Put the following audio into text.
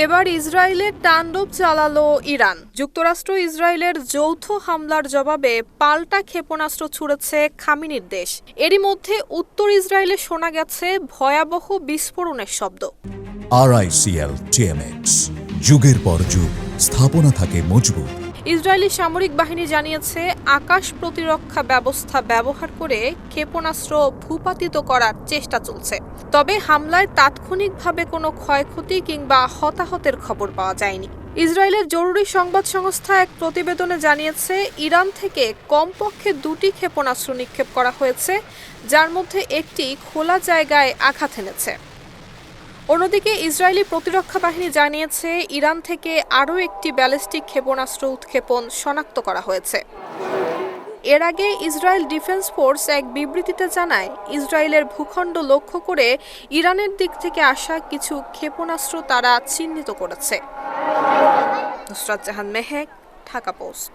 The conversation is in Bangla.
এবার ইসরায়েলের তাণ্ডব চালালো ইরান। যুক্তরাষ্ট্র ইসরায়েলের যৌথ হামলার জবাবে পাল্টা ক্ষেপণাস্ত্র ছুড়েছে খামেনির দেশ। এরই মধ্যে উত্তর ইসরায়েলে শোনা গেছে ভয়াবহ বিস্ফোরণের শব্দ। RICL TMX, যুগের পর যুগ স্থাপনা থাকে মজবুত। ইসরায়েলি সামরিক বাহিনী জানিয়েছে আকাশ প্রতিরক্ষা ব্যবস্থা ব্যবহার করে ক্ষেপণাস্ত্র ভূপাতিত করার চেষ্টা চলছে। তবে হামলায় তাৎক্ষণিকভাবে কোনো ক্ষয়ক্ষতি কিংবা হতাহতের খবর পাওয়া যায়নি। ইসরায়েলের জরুরি সংবাদ সংস্থা এক প্রতিবেদনে জানিয়েছে ইরান থেকে কমপক্ষে 2টি ক্ষেপণাস্ত্র নিক্ষেপ করা হয়েছে, যার মধ্যে একটি খোলা জায়গায় আঘাত এনেছে। অন্যদিকে ইসরায়েলি প্রতিরক্ষা বাহিনী জানিয়েছে ইরান থেকে আরও একটি ব্যালিস্টিক ক্ষেপণাস্ত্র উৎক্ষেপণ শনাক্ত করা হয়েছে। এর আগে ইসরায়েল ডিফেন্স ফোর্স এক বিবৃতিতে জানায়, ইসরায়েলের ভূখণ্ড লক্ষ্য করে ইরানের দিক থেকে আসা কিছু ক্ষেপণাস্ত্র তারা চিহ্নিত করেছে। নুসরাত জাহান মেহেক, ঢাকা পোস্ট।